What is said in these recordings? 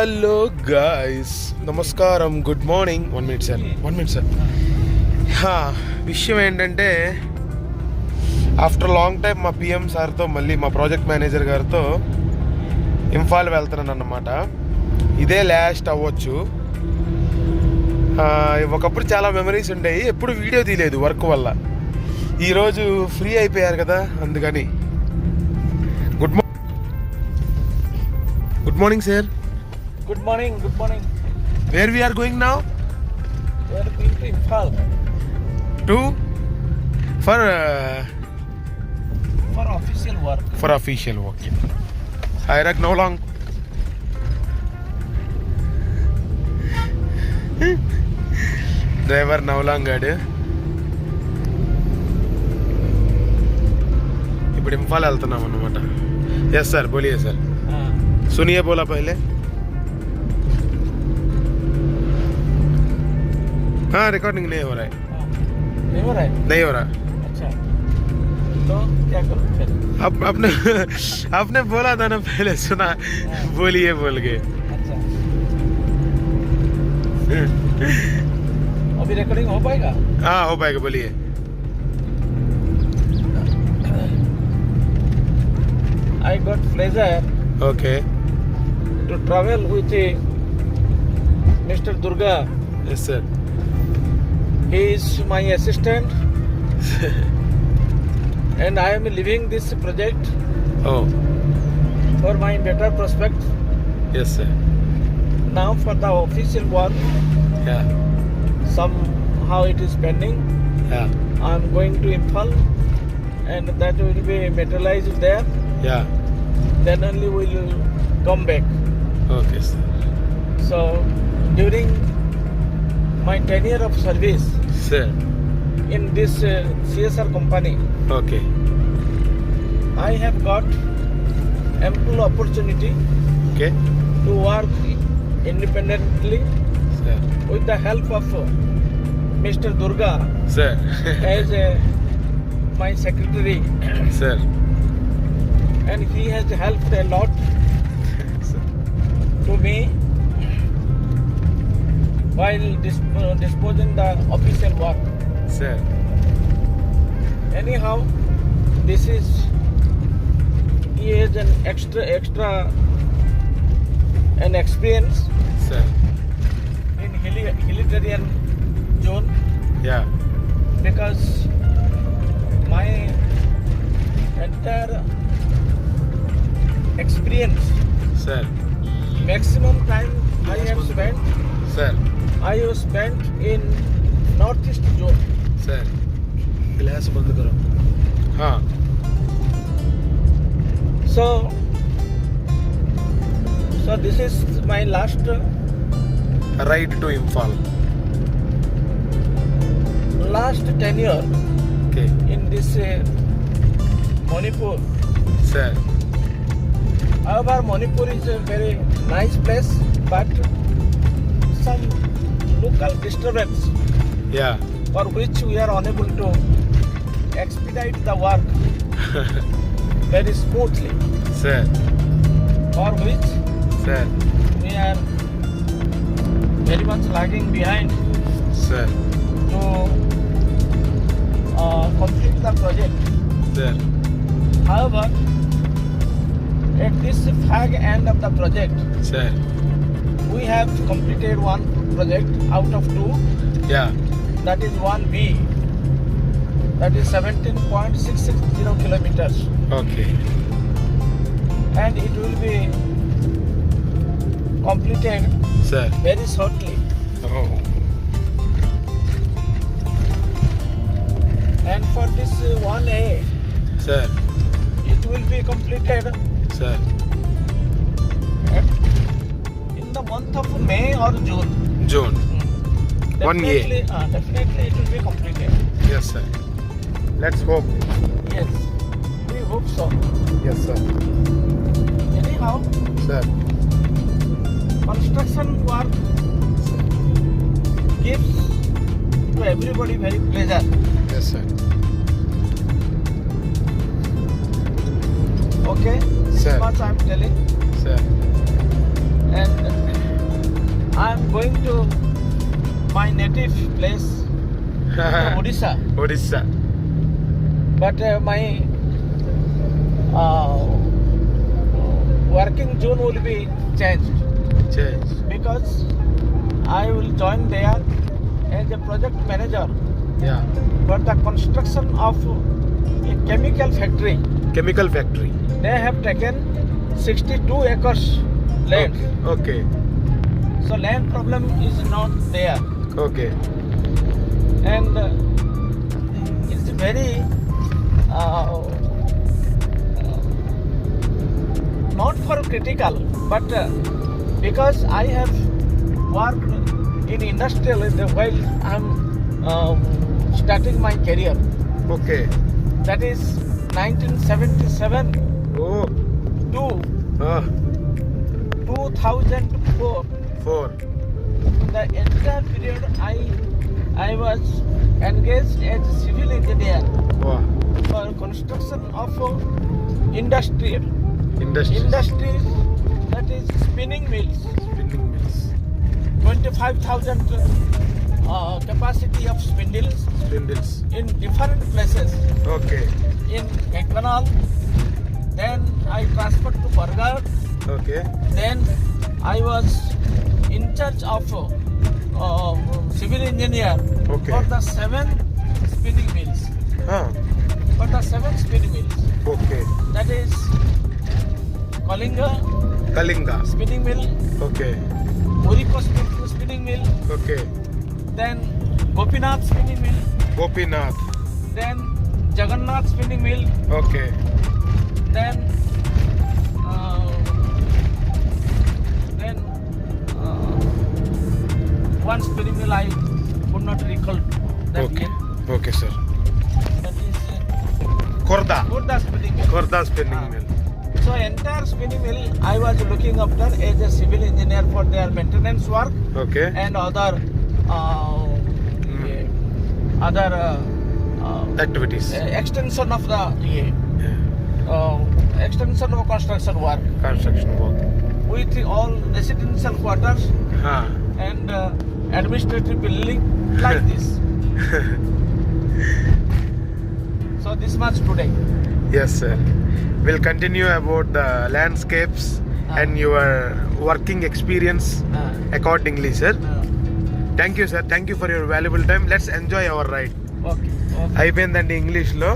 Hello guys, నమస్కారం, good morning. 1 minute sir. విషయం ఏంటంటే, ఆఫ్టర్ లాంగ్ టైం మా పిఎం సార్తో మళ్ళీ మా ప్రాజెక్ట్ మేనేజర్ గారితో ఇంఫాల్ వెళ్తున్నాను అన్నమాట. ఇదే లాస్ట్ అవ్వచ్చు. ఒకప్పుడు చాలా మెమరీస్ ఉండేవి, ఎప్పుడు వీడియో తీయలేదు వర్క్ వల్ల. ఈరోజు ఫ్రీ అయిపోయారు కదా, అందుకని. Good morning sir. Good morning. Where we are going now? We are going to Imphal for official work. For official work. Hi, Rak Nowlang. Driver Nowlang gadu. ఇప్పుడు ఇంఫాల్ వెళ్తున్నాం అన్నమాట. ఎస్ సార్, बोलिए sir. सुनिए, बोला पहले. हाँ, रिकॉर्डिंग नहीं हो रहा है. नहीं हो रहा. अच्छा, तो क्या करूं फिर? अब आपने बोला था ना पहले, सुना. बोलिए बोल के. अच्छा, अभी रिकॉर्डिंग हो पाएगा? हाँ, हो पाएगा, बोलिए. I got pleasure Okay. to travel with Mr. Durga. Yes sir. He is my assistant and I am leaving this project Oh. for my better prospect. Yes sir. Now for the official work, Yeah. somehow it is pending. Yeah. I am going to Imphal and that will be materialized there. Yeah. Then only we will come back. Okay sir. So during my tenure of service Sir. in this CSR company, Okay. I have got ample opportunity Okay. to work independently Sir. with the help of Mr. Durga Sir. as my secretary, Sir. and he has helped a lot to me while disposing the official work. Sir. Anyhow, this is he has an extra an experience Sir. in Hilitarian zone, Yeah. because my entire experience, Sir. maximum time I have spent in northeast zone. Sir. Glass बंद करो. हाँ. So this is my last Ride to Imphal. tenure Okay. in this Manipur. Sir. However, Manipur is a very nice place, but some local disturbance Yeah. for which we are unable to expedite the work very smoothly, Sir. for which Sir. we are very much lagging behind Sir. to complete the project. Sir. However, at this fag end of the project, Sir. we have completed one project out of two. Yeah. That is 1B. That is 17.660 kilometers. Okay. And it will be completed Sir. very shortly. Oh. And for this 1A, Sir. it will be completed Sir. in the month of May or June. June. 1A. Definitely it will be completed. Yes sir. Let's hope. Yes, we hope so. Yes sir. Anyhow, Sir. construction work gives to everybody very pleasure. Yes sir. Okay? Sir. Much I am telling. Sir. And I'm going to my native place, Odisha. Odisha. But my working zone will be changed because I will join there as a project manager yeah. for the construction of a chemical factory. Chemical factory. They have taken 62 acres land. Okay. So land problem is not there. Okay. And it's very not for critical, but because I have worked in industrial while I'm starting my career. Okay. That is 1977 ఓ. to 2004. 4. The entire period I was engaged as a civil engineer వా. for construction of industrial industry. industries, that is spinning mills, spinning mills. 25,000 capacity of spindles spindles. in different places okay. in Ekkanal. Then I transferred to Bargarh. Okay. Then I was in charge of civil engineer Okay. for the 7 spinning mills. For the 7 spinning mills. Okay. That is Kalinga Kalinga. spinning mill, okay. Muriko spinning mill, okay. then Gopinath spinning mill, Gopinath. then Jagannath spinning mill, okay. then one spinning mill I could not recall that okay. name. Okay sir. That is Khurda. Khurda spinning mill. Khurda spinning mill. So entire spinning mill I was looking after as a civil engineer for their maintenance work okay. and other activities. extension of the extension of construction work construction work. with all residential quarters and administrative building like this. So this much today. Yes, sir. We'll continue about the landscapes and your working experience accordingly, sir. Thank you, sir. Thank you for your valuable time. Let's enjoy our ride. Okay. అయిపోయిందండి ఇంగ్లీష్లో.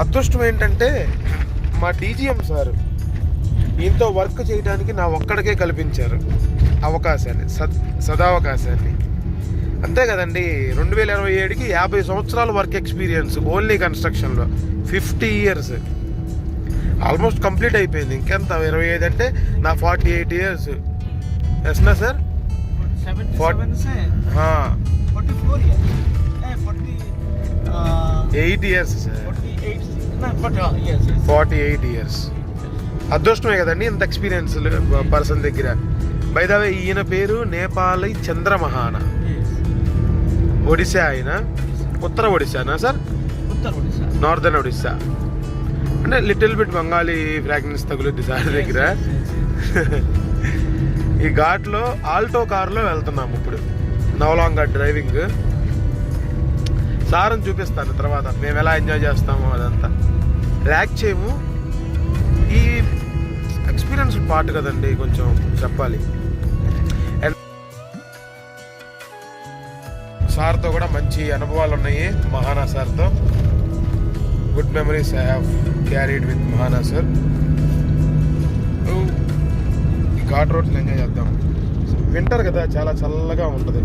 అదృష్టం ఏంటంటే మా DGM sir ఈయనతో work చేయడానికి నా ఒక్కడికే కల్పించారు అవకాశాన్ని, సదావకాశాన్ని. అంతే కదండి. 2027కి 50 సంవత్సరాల వర్క్ ఎక్స్పీరియన్స్ ఓన్లీ కన్స్ట్రక్షన్లో. 50 years ఆల్మోస్ట్ కంప్లీట్ అయిపోయింది. ఇంకెంత 25 అంటే నా 48 years. ఎస్నా సార్? 77 से 44 years. 8 years sir. 48. No, yes. 48 years. అదృష్టమే కదండి ఇంత ఎక్స్పీరియన్స్ పర్సన్ దగ్గర. బై ద వే ఈయన పేరు నేపాలి చంద్రమహాన. ఒడిశా ఆయన. ఉత్తర ఒడిశానా సార్? ఉత్తర ఒడిశా. నార్దర్న్ ఒడిశా. అంటే లిటిల్ బిట్ బెంగాలీ ఫ్రాగ్రెన్స్ తగులుద్ది సార్ దగ్గర. ఈ ఘాట్లో ఆల్టో కార్లో వెళ్తున్నాము ఇప్పుడు. నవలాంగ్ ఘాట్ డ్రైవింగ్. సార్ని చూపిస్తాను తర్వాత మేము ఎలా ఎంజాయ్ చేస్తామో అదంతా. ల్యాక్ చేయము. ఈ ఎక్స్పీరియన్స్ పార్ట్ కదండి, కొంచెం చెప్పాలి. అండ్ సార్తో కూడా మంచి అనుభవాలు ఉన్నాయి. మహానా సార్తో good memories I have carried with Mahana sir. ఈ ఘాట్ రోడ్స్ ఎంజాయ్ చేద్దాం. వింటర్ కదా, చాలా చల్లగా ఉంటుంది.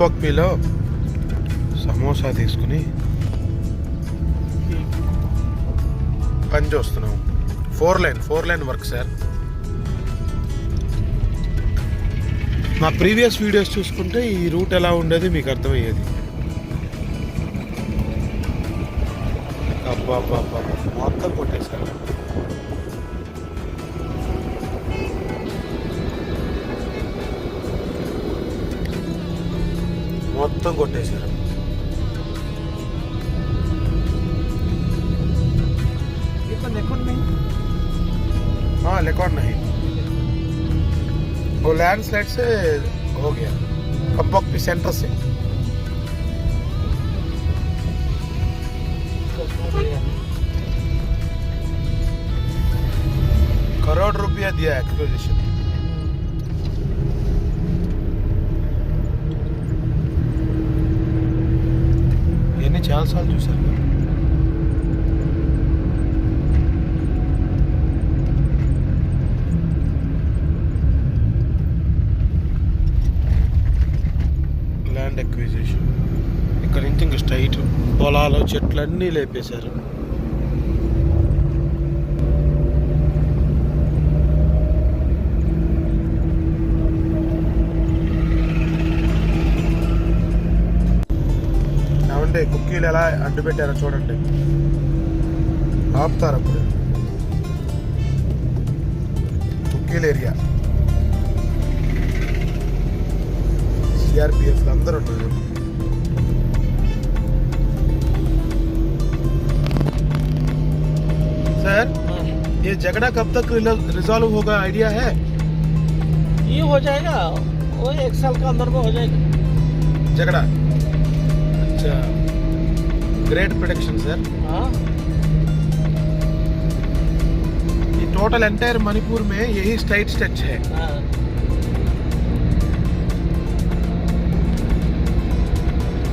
కంపక్పిలో సమోసా తీసుకుని పని చూస్తున్నాం. 4 లైన్ వర్క్ సార్. నా ప్రీవియస్ వీడియోస్ చూసుకుంటే ఈ రూట్ ఎలా ఉండేది మీకు అర్థమయ్యేది. అబ్బా మొత్తం కొట్టేశారు. మొత్తం కొట్టేశారు. हाँ रिकॉर्ड नहीं, वो लैंडस्लाइड से हो गया कंपक्पी सेंटर से. करोड़ रुपया दिया एक्विजिशन. इन्हें 4 साल చూసారు. Land acquisition. ఇక్కడ నుంచి ఇంక స్ట్రైట్ పొలాలు చెట్లన్నీ లేపేశారు. ఏమంటే కుక్కీలు ఎలా అడ్డు పెట్టారో చూడండి. ఆపుతారు అప్పుడు. కుక్కీలు ఏరియా CRPF అందరూ ఉన్నారు. सर ये झगड़ा कब तक रिजॉल्व होगा, आइडिया है? ये हो जाएगा, वो 1 साल के अंदर में हो जाएगा झगड़ा. अच्छा, ग्रेट प्रोडक्शन सर. हाँ, ये टोटल एंटायर मणिपुर में यही स्ट्राइट स्ट्रेच है. हाँ.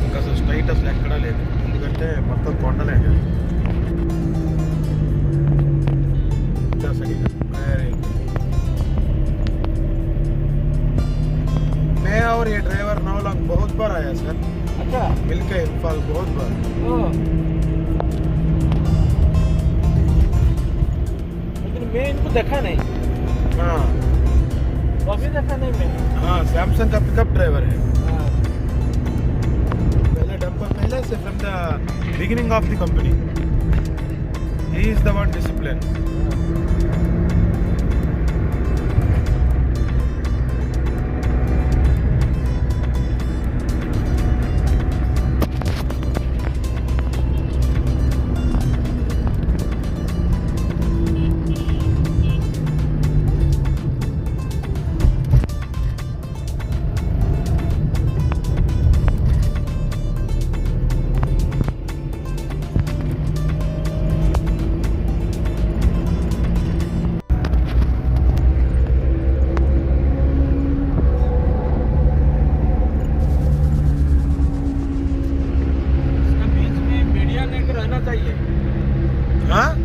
ఇంకా అసలు స్ట్రైట్ అసలు ఎక్కడా లేదు, ఎందుకంటే మొత్తం కొండలే కదా. मैं और ये ड्राइवर नौलंग बहुत बार आया सर, अच्छा. मिलके इम्फाल बहुत बार. ओ. लेकिन मैं इनको देखा नहीं. हाँ कभी देखा नहीं मैं. हाँ, सैमसंग का पिकअप ड्राइवर है. हाँ. पहले डंपर पहले से from the beginning of the company he is the one discipline.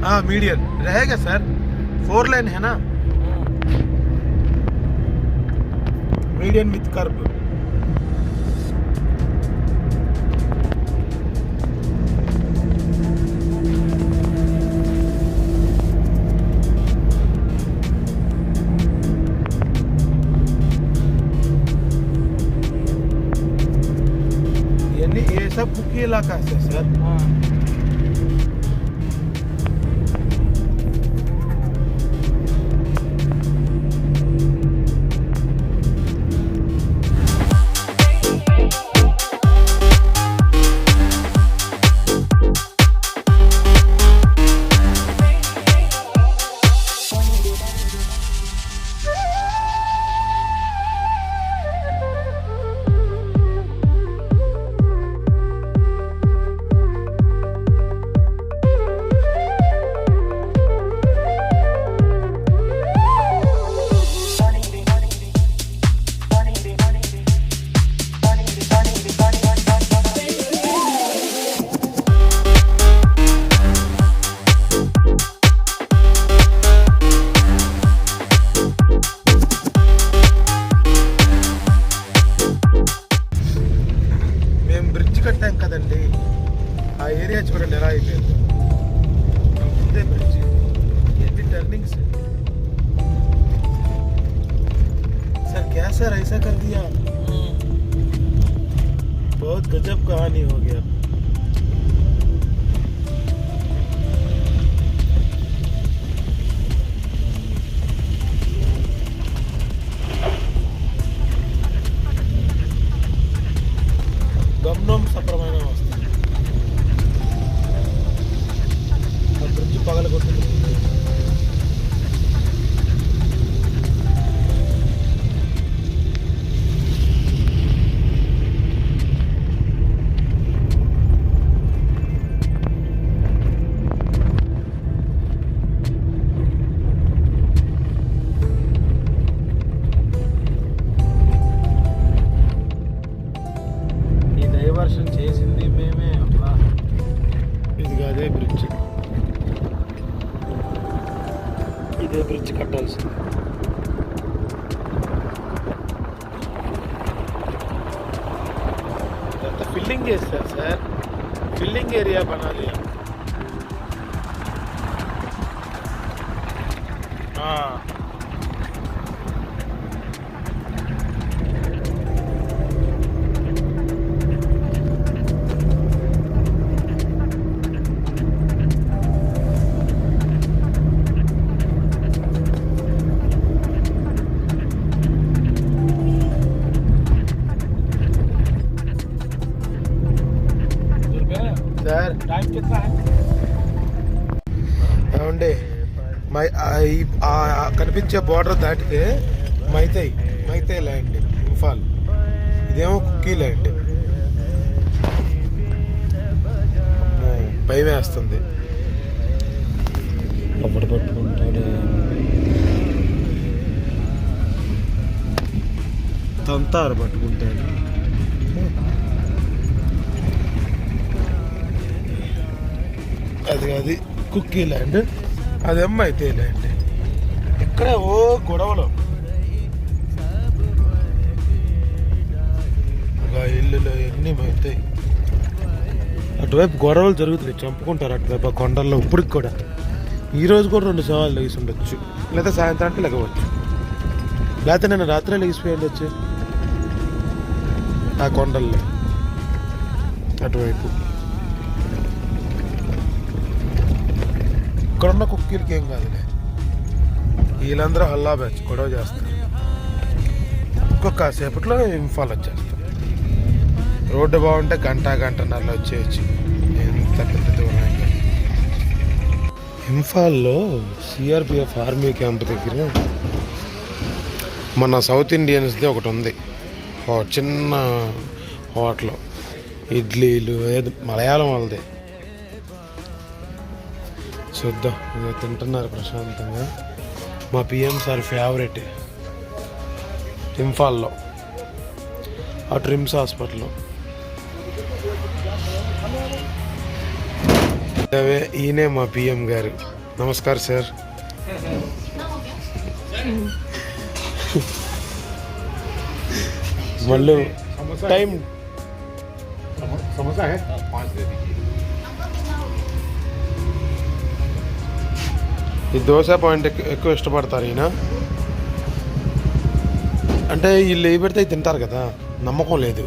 हाँ मीडियन रहेगा सर. 4 लाइन है ना, मीडियन विथ कर्व. ये सब कुकी इलाका है सर. हाँ. మేము బ్రిడ్జ్ కట్టాం కదండి, ఆ ఏరియా చూడండి ఎలా అయిపోయింది. ముందే బ్రిడ్జ్, ఎన్ని టర్నింగ్స్. सर क्या सर ऐसा कर दिया, बहुत गजब कहानी हो गया. గమనం సప్రమైన వస్తుంది. ఆ బ్రిడ్జ్ పగలగొట్టింది. డైవర్షన్ చేసింది మేమే. అట్లా ఇది అదే బ్రిడ్జ్, ఇదే బ్రిడ్జ్ కట్టాల్సింది. అంతా ఫిల్లింగ్ చేస్తారు సార్, ఫిల్లింగ్ ఏరియా బనాలి. సార్ टाइम कितना है? ఏమండి, కనిపించే బోర్డర్ దాటితే మైతై ల్యాండ్ ఇంఫాల్, ఇదేమో కుక్కీ ల్యాండ్. భయం వేస్తుంది. అప్పుడు పట్టుకుంటాడు, తంతారు పట్టుకుంటాడు. అది కుక్కీ ల్యాండ్, అదేమో అయితే ల్యాండ్. ఇక్కడే ఓ గొడవలు, ఇల్లులో ఎన్ని అవుతాయి. అటువైపు గొడవలు జరుగుతున్నాయి, చంపుకుంటారు అటువైపు ఆ కొండల్లో. ఇప్పటికి కూడా ఈరోజు కూడా 2 సవాళ్ళు లెగిసి ఉండొచ్చు, లేదా సాయంత్రానికి లెగవచ్చు, లేకపోతే నేను రాత్రే లెగిసిపోయి ఉండొచ్చు ఆ కొండల్లో అటువైపు. ఇక్కడున్న కుక్కీలకి ఏం కాదులే, వీళ్ళందరూ హల్లా బ్యాచ్ గొడవ చేస్తారు. ఇంకొక సేపట్లో ఇంఫాల్ వచ్చేస్తారు. రోడ్డు బాగుంటే గంటన్నరలో వచ్చేయచ్చు. ఎంత పెద్ద దూరం. ఇంఫాల్లో సిఆర్పిఎఫ్ ఆర్మీ క్యాంప్ దగ్గర మన సౌత్ ఇండియన్స్ది ఒకటి ఉంది, చిన్న హోటల్, ఇడ్లీలు, ఏది మలయాళం వాళ్ళది. చూద్దాం, ఇక తింటున్నారు ప్రశాంతంగా. మా పిఎం సార్ ఫేవరెట్ ఇంఫాల్లో, ఆ ట్రిమ్స్ హాస్పిటల్లో. ఈయనే మా పిఎం గారు. నమస్కారం సార్. మళ్ళీ టైం సమోసా ఈ దోశ పాయింట్ ఎక్కువ ఇష్టపడతారు ఈయన. అంటే వీళ్ళు ఏ పెడితే తింటారు కదా, నమ్మకం లేదు,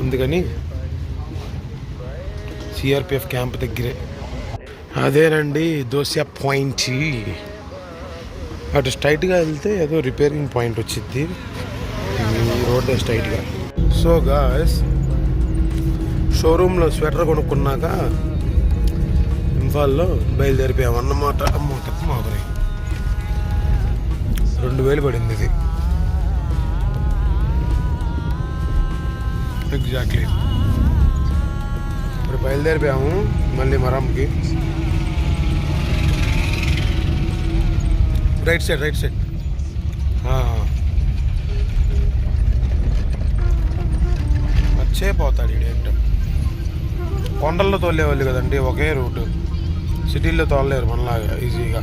అందుకని సిఆర్పిఎఫ్ క్యాంప్ దగ్గరే. అదేనండి దోశ పాయింట్. అటు స్ట్రైట్గా వెళ్తే ఏదో రిపేరింగ్ పాయింట్ వచ్చింది, రోడ్డు స్ట్రైట్గా. సో గాయ్స్, షోరూంలో స్వెటర్ కొనుక్కున్నాక ఇంఫాల్లో బయలుదేరిపోయామన్నమాట. మాకు 2000 పడింది ఇది ఎగ్జాక్ట్లీ. ఇప్పుడు బయలుదేరిపోయాము మళ్ళీ మరంకి. రైట్ సైడ్ వచ్చేపోతాడు ఏంటో. కొండల్లో తోలేవాళ్ళు కదండి ఒకే రూటు, సిటీల్లో తోలలేరు మనలాగా ఈజీగా.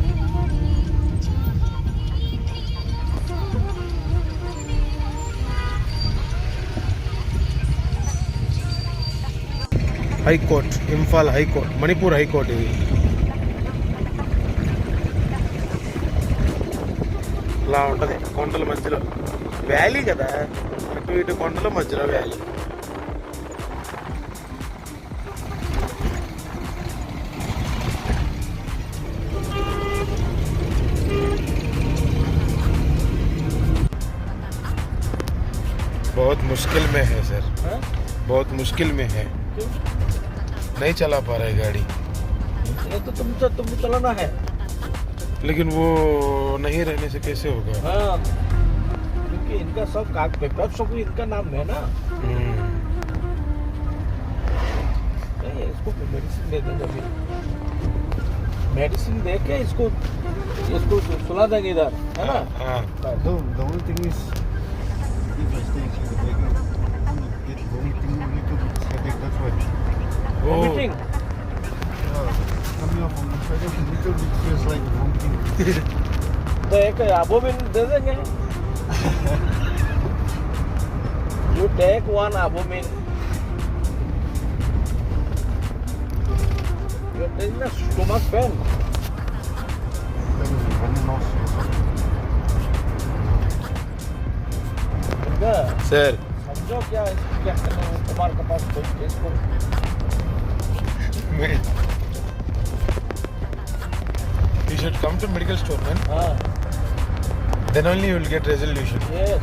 High court, Imphal high court, Manipur high court ఇది. ఇలా ఉంటుంది కొండల మధ్యలో, వ్యాలీ కదా, అటు ఇటు కొండల మధ్యలో వ్యాలీ. बहुत मुश्किल में है सर, हाँ? बहुत मुश्किल में है, क्यों? नहीं चला पा रहा है गाड़ी. ये तो तुमको चलाना है. लेकिन वो नहीं रहने से कैसे होगा. हाँ, क्योंकि इनका सब कागज पेपर सब इनका नाम है ना. नहीं, इसको मेडिसिन दे देंगे अभी. मेडिसिन दे के इसको सुला देंगे इधर, है ना. हाँ. The only thing is, if I stay inside the vehicle, I get vomiting a little bit headache, that's why. वो Vomiting. Coming up on the side, a little bit feels like vomiting. तो एक अबोमिन दे देंगे. You take one अबोमिन. You're taking a stomach pain. Running nose or something. इनका sir समझो क्या करना है. कुमार के पास कोई इसको you should come to medical store, man. हाँ Then only you will get resolution. yes